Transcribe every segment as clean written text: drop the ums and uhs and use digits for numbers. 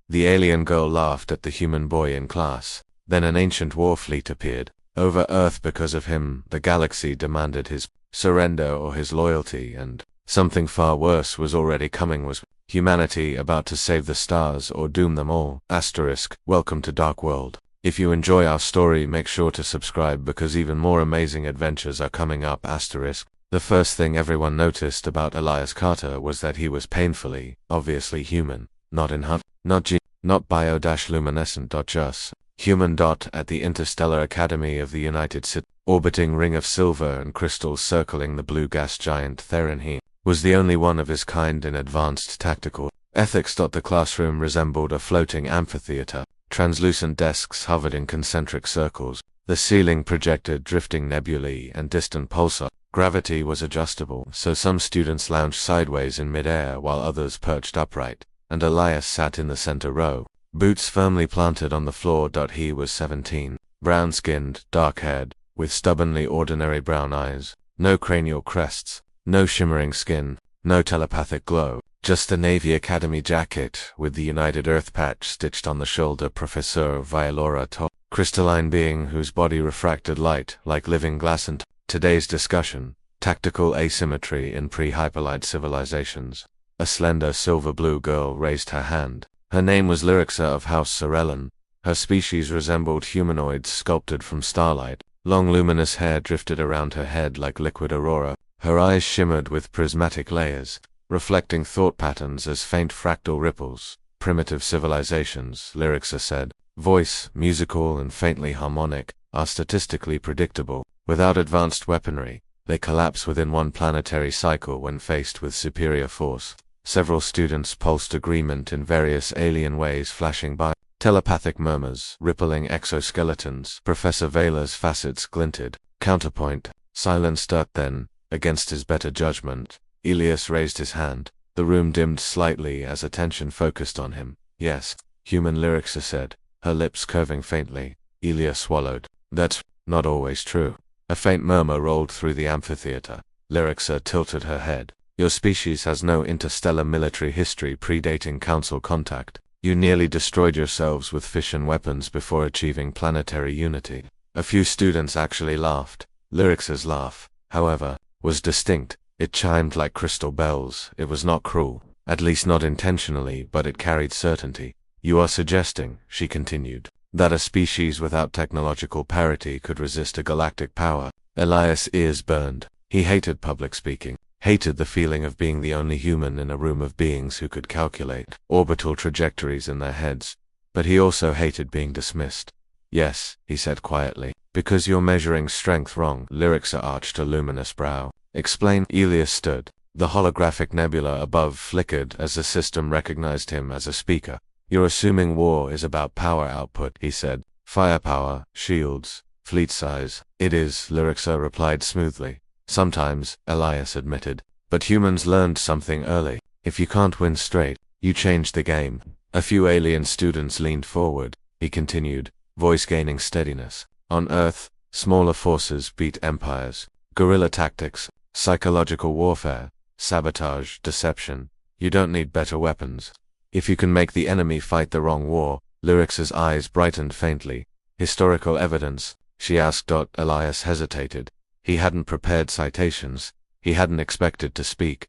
The alien girl laughed at the human boy in class. Then an ancient war fleet appeared over Earth because of him. The galaxy demanded his surrender or his loyalty, and something far worse was already coming. Was humanity about to save the stars or doom them all? Welcome to Dark World. If you enjoy our story, make sure to subscribe because even more amazing adventures are coming up. The first thing everyone noticed about Elias Carter was that he was painfully, obviously human, not in HUD, not bio-luminescent. Just human. At the Interstellar Academy of the United States, orbiting ring of silver and crystals circling the blue gas giant Theron, he was the only one of his kind in advanced tactical ethics. The classroom resembled a floating amphitheater. Translucent desks hovered in concentric circles. The ceiling projected drifting nebulae and distant pulsars. Gravity was adjustable, so some students lounged sideways in midair while others perched upright, and Elias sat in the center row, boots firmly planted on the floor. He was 17, brown-skinned, dark-haired, with stubbornly ordinary brown eyes, no cranial crests, no shimmering skin, no telepathic glow, just a Navy Academy jacket with the United Earth patch stitched on the shoulder. Professor Violora Top, crystalline being whose body refracted light like living glass. And today's discussion, tactical asymmetry in pre-hyperlight civilizations. A slender silver-blue girl raised her hand. Her name was Lyrixa of House Sorellen. Her species resembled humanoids sculpted from starlight. Long luminous hair drifted around her head like liquid aurora. Her eyes shimmered with prismatic layers, reflecting thought patterns as faint fractal ripples. Primitive civilizations, Lyrixa said, voice, musical and faintly harmonic, are statistically predictable. Without advanced weaponry, they collapse within one planetary cycle when faced with superior force. Several students pulsed agreement in various alien ways, flashing by. Telepathic murmurs, rippling exoskeletons. Professor Vela's facets glinted. Counterpoint. Silence. Then, against his better judgment, Elias raised his hand. The room dimmed slightly as attention focused on him. Yes, human, Lyrixa said, her lips curving faintly. Elias swallowed. That's not always true. A faint murmur rolled through the amphitheater. Lyrixa tilted her head. Your species has no interstellar military history predating Council contact. You nearly destroyed yourselves with fission weapons before achieving planetary unity. A few students actually laughed. Lyrixa's laugh, however, was distinct. It chimed like crystal bells. It was not cruel, at least not intentionally, but it carried certainty. You are suggesting, she continued, that a species without technological parity could resist a galactic power. Elias' ears burned. He hated public speaking, hated the feeling of being the only human in a room of beings who could calculate orbital trajectories in their heads, but he also hated being dismissed. Yes, he said quietly, because you're measuring strength wrong. Lyrixa arched a luminous brow. Explain. Elias stood. The holographic nebula above flickered as the system recognized him as a speaker. You're assuming war is about power output, he said. Firepower, shields, fleet size. It is, Lyrixa replied smoothly. Sometimes, Elias admitted. But humans learned something early. If you can't win straight, you change the game. A few alien students leaned forward. He continued, voice gaining steadiness. On Earth, smaller forces beat empires. Guerrilla tactics, psychological warfare, sabotage, deception. You don't need better weapons. If you can make the enemy fight the wrong war. Lyrixa's eyes brightened faintly. Historical evidence, she asked. Elias hesitated. He hadn't prepared citations. He hadn't expected to speak.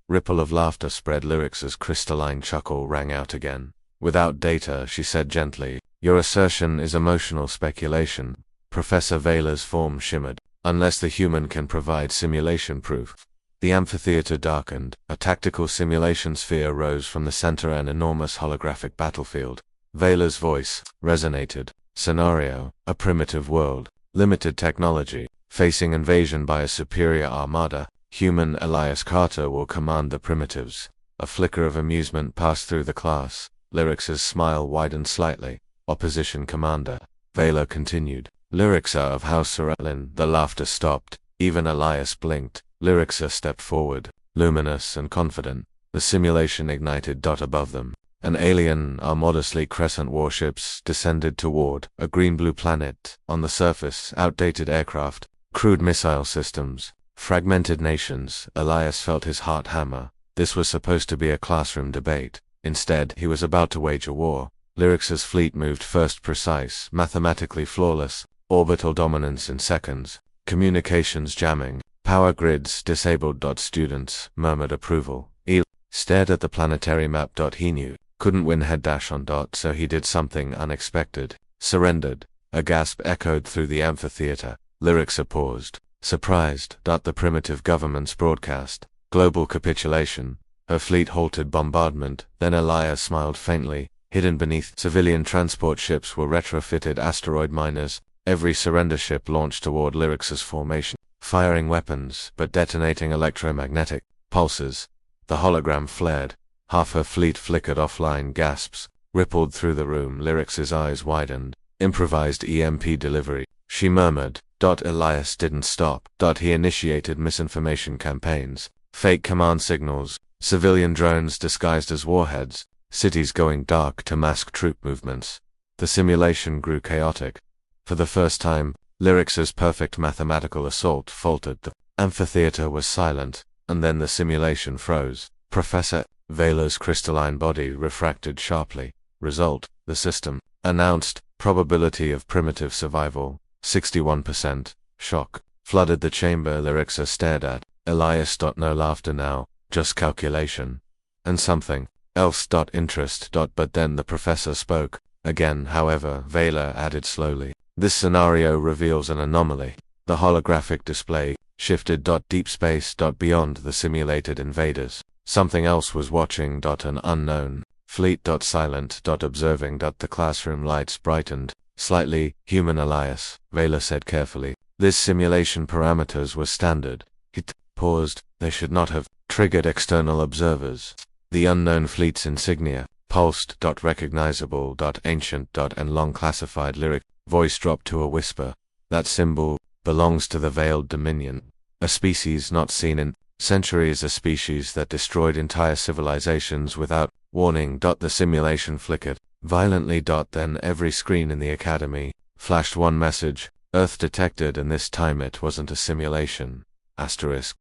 Ripple of laughter spread. Lyrixa's crystalline chuckle rang out again. Without data, she said gently, your assertion is emotional speculation. Professor Vela's form shimmered. Unless the human can provide simulation proof. The amphitheater darkened. A tactical simulation sphere rose from the center, an enormous holographic battlefield. Vela's voice resonated. Scenario, a primitive world, limited technology, facing invasion by a superior armada. Human Elias Carter will command the primitives. A flicker of amusement passed through the class. Lyrixa's smile widened slightly. Opposition commander. Vela continued. Lyrixa of House Sorellen. The laughter stopped. Even Elias blinked. Lyrixa stepped forward, luminous and confident. The simulation ignited. Above them, an alien, our modestly crescent warships descended toward a green-blue planet. On the surface, outdated aircraft, crude missile systems, fragmented nations. Elias felt his heart hammer. This was supposed to be a classroom debate. Instead, he was about to wage a war. Lyrixa's fleet moved first precise, mathematically flawless, orbital dominance in seconds, communications jamming, power grids disabled. Students murmured approval. Eli stared at the planetary map. He knew, couldn't win head dash on. So he did something unexpected. Surrendered. A gasp echoed through the amphitheater. Lyrixa paused, surprised. The primitive government's broadcast. Global capitulation. Her fleet halted bombardment. Then Elias smiled faintly. Hidden beneath civilian transport ships were retrofitted asteroid miners. Every surrender ship launched toward Lyrixa's formation, firing weapons but detonating electromagnetic pulses. The hologram flared. Half her fleet flickered offline. Gasps rippled through the room. Lyrixa's eyes widened. Improvised EMP delivery, she murmured. Elias didn't stop. He initiated misinformation campaigns, fake command signals, civilian drones disguised as warheads, cities going dark to mask troop movements. The simulation grew chaotic. For the first time, Lyrixa's perfect mathematical assault faltered. The amphitheater was silent, and then the simulation froze. Professor Vela's crystalline body refracted sharply. Result, the system announced. Probability of primitive survival, 61%. Shock flooded the chamber. Lyrixa stared at Elias. No laughter now, just calculation. And something else. Interest. But then the professor spoke. Again, however, Vela added slowly. This scenario reveals an anomaly. The holographic display shifted. Deep space. Beyond the simulated invaders. Something else was watching. An unknown fleet. Silent. Observing. The classroom lights brightened. Slightly human. Elias, Vela said carefully. This simulation parameters were standard. He paused. They should not have triggered external observers. The unknown fleet's insignia, pulsed. Recognizable. Ancient. And long classified. Lyric voice dropped to a whisper. That symbol belongs to the Veiled Dominion. A species not seen in centuries. A species that destroyed entire civilizations without warning. The simulation flickered violently. Then every screen in the academy flashed one message. Earth detected, and this time it wasn't a simulation. Asterisk.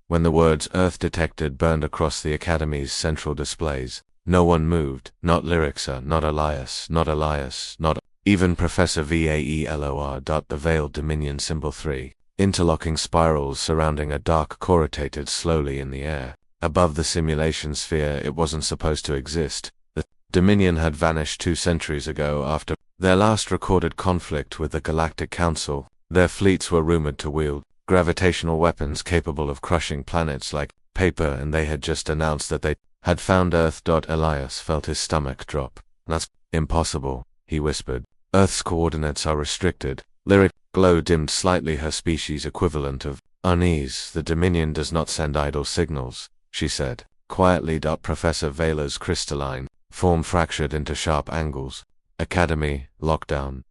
When the words Earth detected burned across the academy's central displays, no one moved. Not Lyrixa, not Elias, not even Professor Vaelor. The Veiled Dominion symbol 3. Interlocking spirals surrounding a dark core rotated slowly in the air. Above the simulation sphere it wasn't supposed to exist. The Dominion had vanished 2 centuries ago after their last recorded conflict with the Galactic Council. Their fleets were rumored to wield gravitational weapons capable of crushing planets like paper, and they had just announced that they had found Earth. Elias felt his stomach drop. That's impossible, he whispered. Earth's coordinates are restricted. Lyric glow dimmed slightly, her species equivalent of unease. The Dominion does not send idle signals, she said quietly. Professor Vela's crystalline form fractured into sharp angles. Academy, lockdown.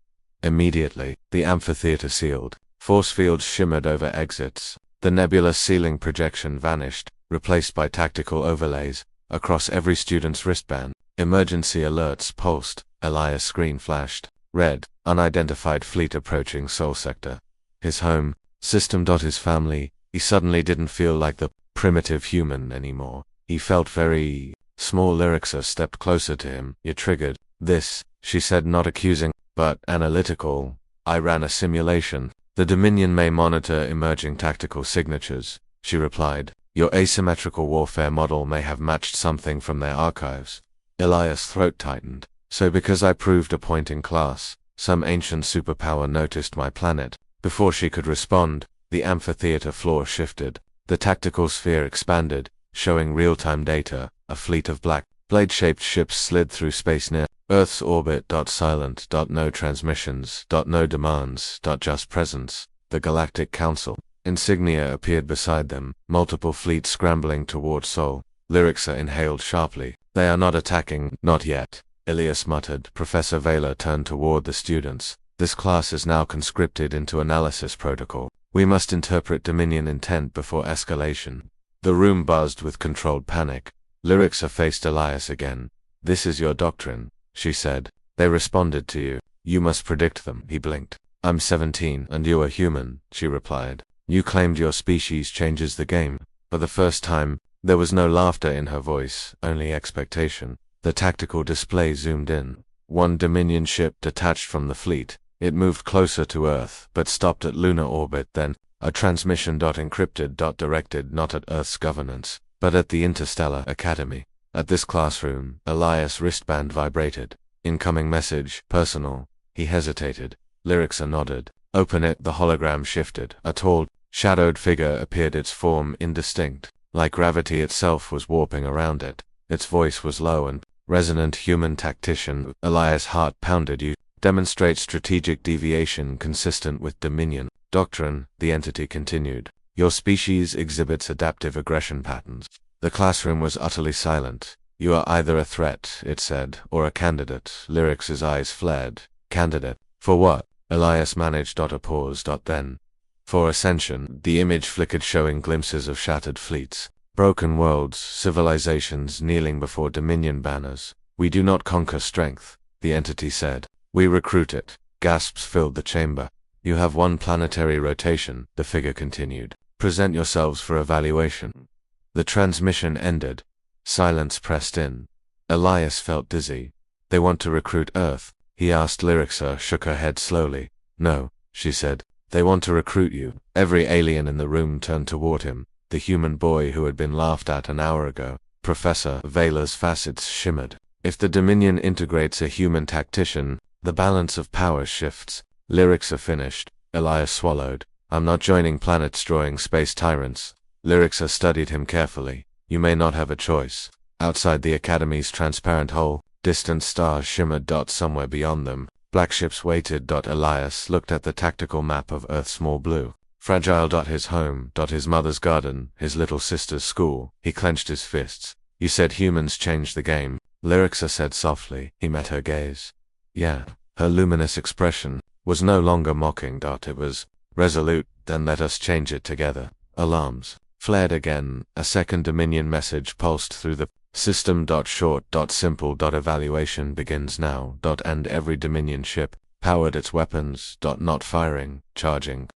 Immediately, the amphitheater sealed. Force fields shimmered over exits. The nebulous ceiling projection vanished, replaced by tactical overlays across every student's wristband. Emergency alerts pulsed. Elias' screen flashed. Red, unidentified fleet approaching Sol Sector. His home, system. His family. He suddenly didn't feel like the primitive human anymore. He felt very small. Lyrixa stepped closer to him. You triggered this, she said, not accusing, but analytical. I ran a simulation. The Dominion may monitor emerging tactical signatures, she replied. Your asymmetrical warfare model may have matched something from their archives. Elias' throat tightened. So because I proved a point in class, some ancient superpower noticed my planet. Before she could respond, the amphitheater floor shifted. The tactical sphere expanded, showing real-time data. A fleet of black, blade-shaped ships slid through space near Earth's orbit. Silent. No transmissions. No demands. Just presence. The Galactic Council insignia appeared beside them, multiple fleets scrambling toward Sol. Lyrixa inhaled sharply. They are not attacking, not yet, Elias muttered. Professor Vela turned toward the students. This class is now conscripted into analysis protocol. We must interpret Dominion intent before escalation. The room buzzed with controlled panic. Lyrixa faced Elias again. This is your doctrine, she said. They responded to you. You must predict them. He blinked. I'm 17 and you are human, she replied. You claimed your species changes the game. For the first time, There was no laughter in her voice, only expectation. The tactical display zoomed in. One Dominion ship detached from the fleet. It moved closer to Earth, but stopped at lunar orbit then. A transmission encrypted directed not at Earth's governance, but at the Interstellar Academy. At this classroom, Elias' wristband vibrated. Incoming message, personal. He hesitated. Lyrixa nodded. Open it. The hologram shifted. A tall, shadowed figure appeared, its form indistinct, like gravity itself was warping around it. Its voice was low and resonant. Human tactician. Elias' heart pounded. You demonstrate strategic deviation consistent with Dominion doctrine, the entity continued. Your species exhibits adaptive aggression patterns. The classroom was utterly silent. You are either a threat, it said, or a candidate. Lyrix's eyes flared. Candidate? For what? Elias managed a pause. Then. For ascension. The image flickered, showing glimpses of shattered fleets, broken worlds, civilizations kneeling before Dominion banners. We do not conquer strength, the entity said. We recruit it. Gasps filled the chamber. You have one planetary rotation, the figure continued. Present yourselves for evaluation. The transmission ended. Silence pressed in. Elias felt dizzy. They want to recruit Earth? He asked. Lyrixa shook her head slowly. No, she said. They want to recruit you. Every alien in the room turned toward him. The human boy who had been laughed at an hour ago. Professor Vela's facets shimmered. If the Dominion integrates a human tactician, the balance of power shifts. Lyrixa finished. Elias swallowed. I'm not joining planet-destroying space tyrants. Lyrixa studied him carefully. You may not have a choice. Outside the Academy's transparent hull, distant stars shimmered. Somewhere beyond them, black ships waited. Elias looked at the tactical map of Earth. Small blue. Fragile. His home. His mother's garden. His little sister's school. He clenched his fists. You said humans changed the game. Lyrixa said softly. He met her gaze. Yeah. Her luminous expression was no longer mocking. It was resolute. Then let us change it together. Alarms flared again. A second Dominion message pulsed through the system. Short. Simple. Evaluation begins now. And every Dominion ship powered its weapons. Not firing, charging.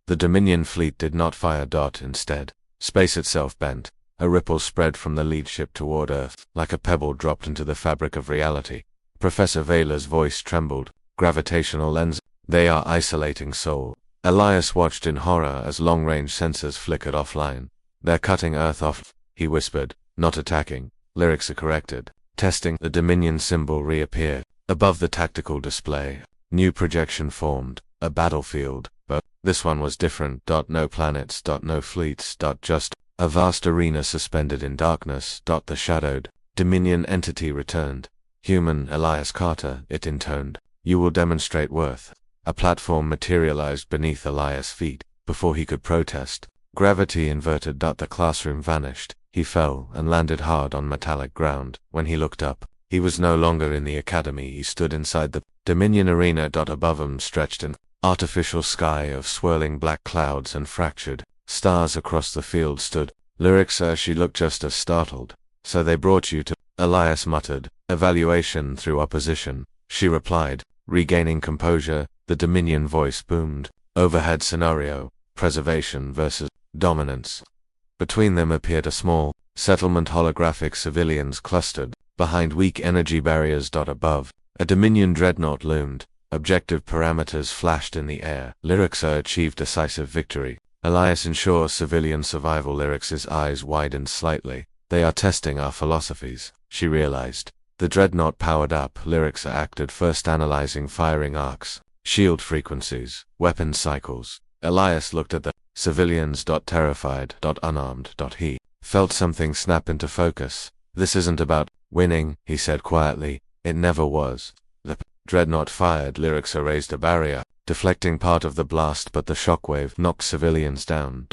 The Dominion fleet did not fire. Instead, space itself bent. A ripple spread from the lead ship toward Earth, like a pebble dropped into the fabric of reality. Professor Vela's voice trembled. Gravitational lens. They are isolating Soul. Elias watched in horror as long-range sensors flickered offline. They're cutting Earth off, he whispered. Not attacking. Lyrixa corrected. Testing. The Dominion symbol reappeared above the tactical display. New projection formed. A battlefield. But this one was different. No planets. No fleets. Just a vast arena suspended in darkness. The shadowed Dominion entity returned. Human Elias Carter, it intoned. You will demonstrate worth. A platform materialized beneath Elias' feet. Before he could protest, gravity inverted. The classroom vanished. He fell and landed hard on metallic ground. When he looked up, he was no longer in the Academy. He stood inside the Dominion arena. Above him stretched an artificial sky of swirling black clouds and fractured stars. Across the field stood Lyrixa. She looked just as startled. So they brought you to... Elias muttered. Evaluation through opposition, she replied, regaining composure. The Dominion voice boomed. Overhead scenario, preservation versus dominance. Between them appeared a small settlement. Holographic civilians clustered behind weak energy barriers. Above, a Dominion dreadnought loomed. Objective parameters flashed in the air. Lyrixa achieved decisive victory. Elias ensures civilian survival. Lyrixa's eyes widened slightly. They are testing our philosophies, she realized. The dreadnought powered up. Lyrixa acted first, analyzing firing arcs, shield frequencies, weapon cycles. Elias looked at the civilians. Terrified. Unarmed. He felt something snap into focus. This isn't about winning, he said quietly. It never was. The dreadnought fired. Lyrixa raised a barrier, deflecting part of the blast, but the shockwave knocked civilians down.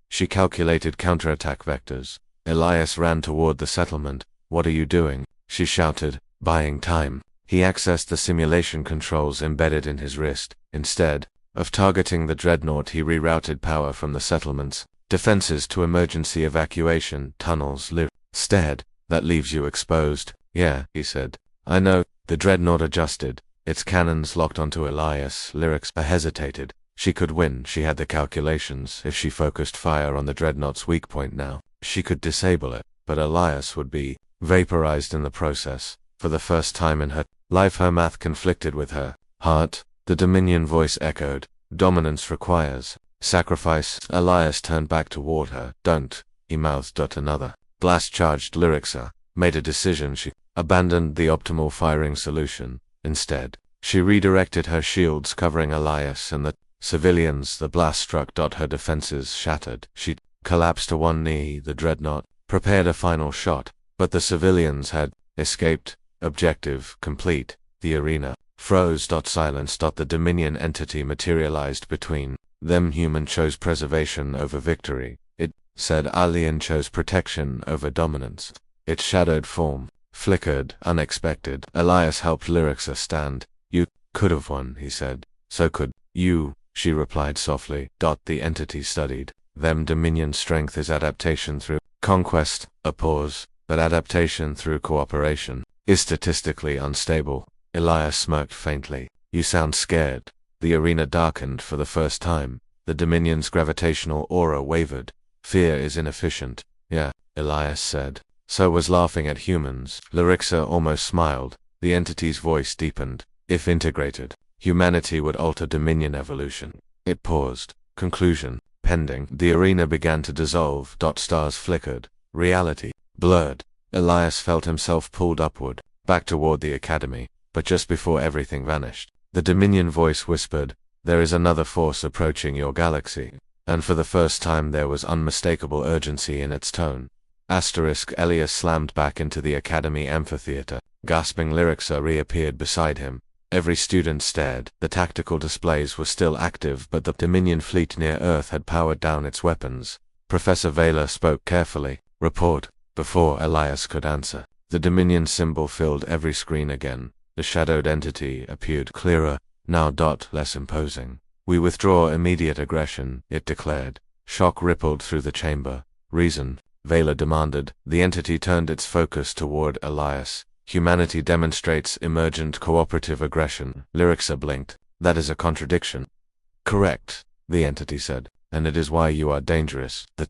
She calculated counterattack vectors. Elias ran toward the settlement. What are you doing? She shouted. Buying time. He accessed the simulation controls embedded in his wrist. Instead of targeting the dreadnought, he rerouted power from the settlement's defenses to emergency evacuation tunnels. Stared. That leaves you exposed. Yeah, he said. I know. The dreadnought adjusted. Its cannons locked onto Elias. Lyrixa hesitated. She could win. She had the calculations if she focused fire on the dreadnought's weak point now. She could disable it, but Elias would be vaporized in the process. For the first time in her life, her math conflicted with her heart. The Dominion voice echoed, "Dominance requires sacrifice." Elias turned back toward her. "Don't," he mouthed. Another blast charged Lyrixa. Made a decision. She abandoned the optimal firing solution. Instead, she redirected her shields, covering Elias and the civilians. The blast struck. Her defenses shattered. She collapsed to one knee. The dreadnought prepared a final shot, but the civilians had escaped. Objective complete. The arena froze. Silence. The Dominion entity materialized between them. Human chose preservation over victory. It said alien chose protection over dominance. Its shadowed form flickered, unexpected. Elias helped Lyrixa stand. "You could have won," he said. "So could you," she replied softly. The entity studied them. Dominion strength is adaptation through conquest. A pause. But adaptation through cooperation is statistically unstable. Elias smirked faintly. "You sound scared." The arena darkened for the first time. The Dominion's gravitational aura wavered. "Fear is inefficient." "Yeah," Elias said. "So was laughing at humans." Lyrixa almost smiled. The entity's voice deepened. "If integrated, humanity would alter Dominion evolution." It paused. Conclusion pending. The arena began to dissolve. Stars flickered. Reality blurred. Elias felt himself pulled upward, back toward the academy. But just before everything vanished, the Dominion voice whispered, "There is another force approaching your galaxy." And for the first time there was unmistakable urgency in its tone. Elias slammed back into the academy amphitheater. Gasping, Lyrixa reappeared beside him. Every student stared. The tactical displays were still active, but the Dominion fleet near Earth had powered down its weapons. Professor Vela spoke carefully. "Report." Before Elias could answer, the Dominion symbol filled every screen again. The shadowed entity appeared clearer, now less imposing. "We withdraw immediate aggression," it declared. Shock rippled through the chamber. "Reason," Vela demanded. The entity turned its focus toward Elias. "Humanity demonstrates emergent cooperative aggression." Lyrixa blinked. "That is a contradiction." "Correct," the entity said. "And it is why you are dangerous." The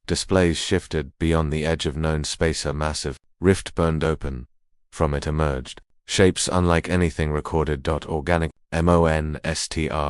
displays shifted beyond the edge of known space. A massive rift burned open. From it emerged shapes unlike anything recorded. Organic monstrosities.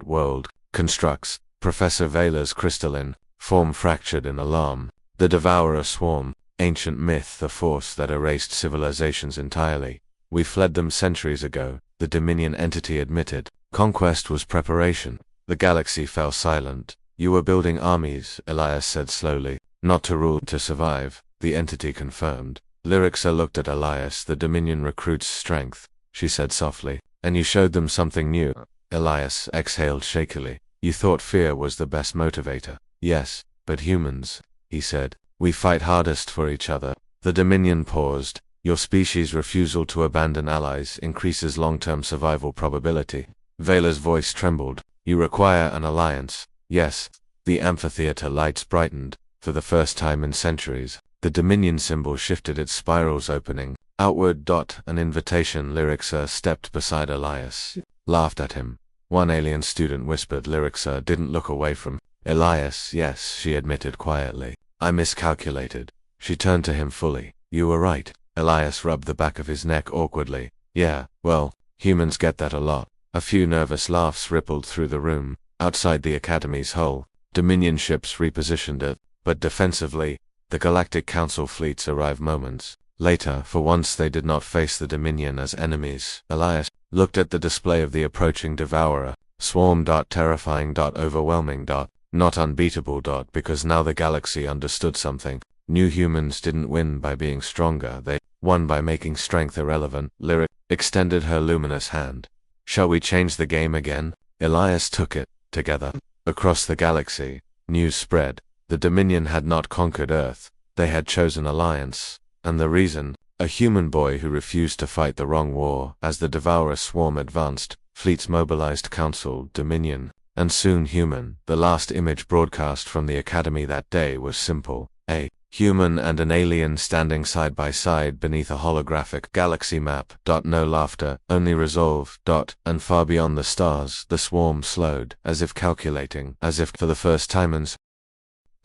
World constructs. Professor Vela's crystalline form fractured in alarm. The Devourer Swarm, ancient myth, a force that erased civilizations entirely. "We fled them centuries ago," the Dominion entity admitted. "Conquest was preparation." The galaxy fell silent. "You were building armies," Elias said slowly. "Not to rule, to survive," the entity confirmed. Lyrixa looked at Elias. "The Dominion recruits strength," she said softly. "And you showed them something new." Elias exhaled shakily. "You thought fear was the best motivator." "Yes, but humans," he said. "We fight hardest for each other." The Dominion paused. "Your species' refusal to abandon allies increases long-term survival probability." Vela's voice trembled. "You require an alliance." "Yes." The amphitheater lights brightened. For the first time in centuries, the Dominion symbol shifted, its spirals opening outward. An invitation. Lyrixa stepped beside Elias, laughed at him. One alien student whispered. Lyrixa didn't look away from Elias. "Yes," she admitted quietly. "I miscalculated." She turned to him fully. "You were right." Elias rubbed the back of his neck awkwardly. "Yeah, well, humans get that a lot." A few nervous laughs rippled through the room. Outside the Academy's hull, Dominion ships repositioned it, but defensively. The Galactic Council fleets arrived moments later. For once they did not face the Dominion as enemies. Elias looked at the display of the approaching Devourer Swarm. Terrifying. Overwhelming. Not unbeatable. Because now the galaxy understood something. New humans didn't win by being stronger, they won by making strength irrelevant. Lyric extended her luminous hand. "Shall we change the game again?" Elias took it. Together, across the galaxy, news spread. The Dominion had not conquered Earth. They had chosen alliance. And the reason? A human boy who refused to fight the wrong war. As the Devourer Swarm advanced, fleets mobilized. Council, Dominion, and soon human. The last image broadcast from the Academy that day was simple. A human and an alien standing side by side beneath a holographic galaxy map. No laughter, only resolve. And far beyond the stars, the swarm slowed, as if calculating, as if for the first time in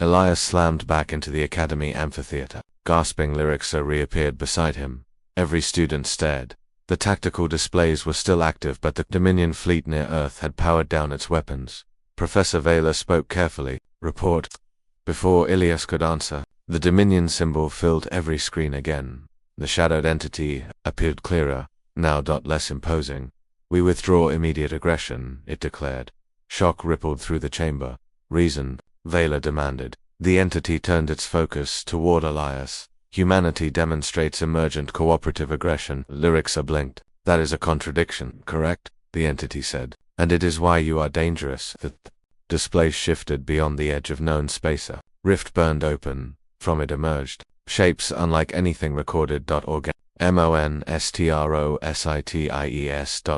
Elias slammed back into the Academy amphitheater. Gasping, Lyrixa reappeared beside him. Every student stared. The tactical displays were still active, but the Dominion fleet near Earth had powered down its weapons. Professor Vela spoke carefully. Report. Before Elias could answer, the Dominion symbol filled every screen again. The shadowed entity appeared clearer, now less imposing. We withdraw immediate aggression, it declared. Shock rippled through the chamber. Reason, Vela demanded. The entity turned its focus toward Elias. Humanity demonstrates emergent cooperative aggression. Lyrixa blinked. That is a contradiction, correct? The entity said. And it is why you are dangerous. The display shifted beyond the edge of known space. A rift burned open. From it emerged shapes unlike anything recorded. Monstrosities.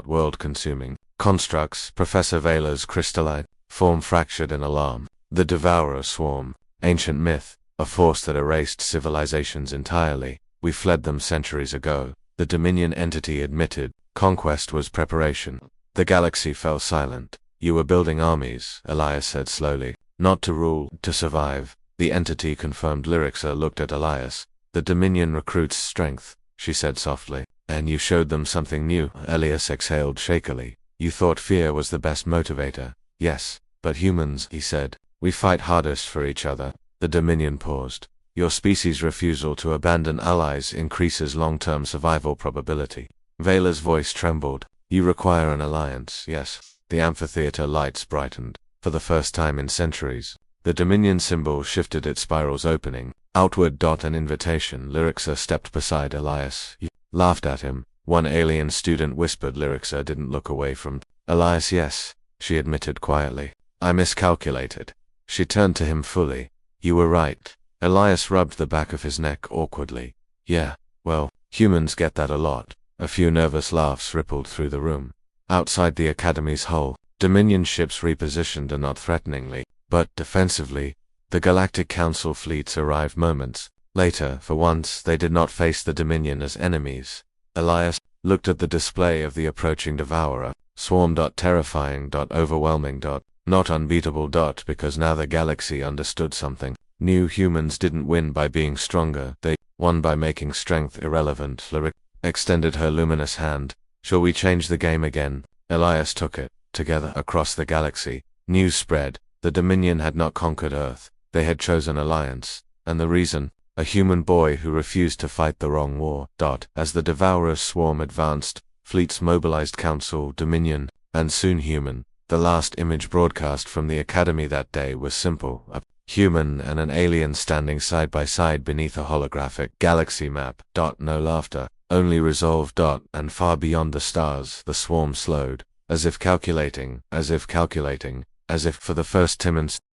World consuming constructs. Professor Vela's crystalline form fractured in alarm. The Devourer Swarm. Ancient myth. A force that erased civilizations entirely. We fled them centuries ago. The Dominion entity admitted. Conquest was preparation. The galaxy fell silent. You were building armies, Elias said slowly. Not to rule, to survive. The entity confirmed. Lyrixa looked at Elias. The Dominion recruits strength, she said softly. And you showed them something new. Elias exhaled shakily. You thought fear was the best motivator. Yes, but humans, he said. We fight hardest for each other. The Dominion paused. Your species' refusal to abandon allies increases long-term survival probability. Vela's voice trembled. You require an alliance, yes. The amphitheater lights brightened. For the first time in centuries, the Dominion symbol shifted its spirals, opening outward. An invitation. Lyrixa stepped beside Elias. You laughed at him. One alien student whispered. Lyrixa didn't look away from Elias. Yes, she admitted quietly. I miscalculated. She turned to him fully. You were right. Elias rubbed the back of his neck awkwardly. Yeah, well, humans get that a lot. A few nervous laughs rippled through the room. Outside the Academy's hull, Dominion ships repositioned, and not threateningly, but defensively. The Galactic Council fleets arrived moments later. For once, they did not face the Dominion as enemies. Elias looked at the display of the approaching Devourer Swarm. Terrifying. Overwhelming. Not unbeatable. Because now the galaxy understood something. New. Humans didn't win by being stronger, they won by making strength irrelevant. Lyrixa extended her luminous hand. Shall we change the game again? Elias took it. Together across the galaxy, news spread. The Dominion had not conquered Earth. They had chosen alliance. And the reason? A human boy who refused to fight the wrong war. As the Devourer Swarm advanced, fleets mobilized. Council, Dominion, and soon human. The last image broadcast from the Academy that day was simple. A human and an alien standing side by side beneath a holographic galaxy map. No laughter, only resolve. And far beyond the stars, the swarm slowed. As if calculating, as if for the first time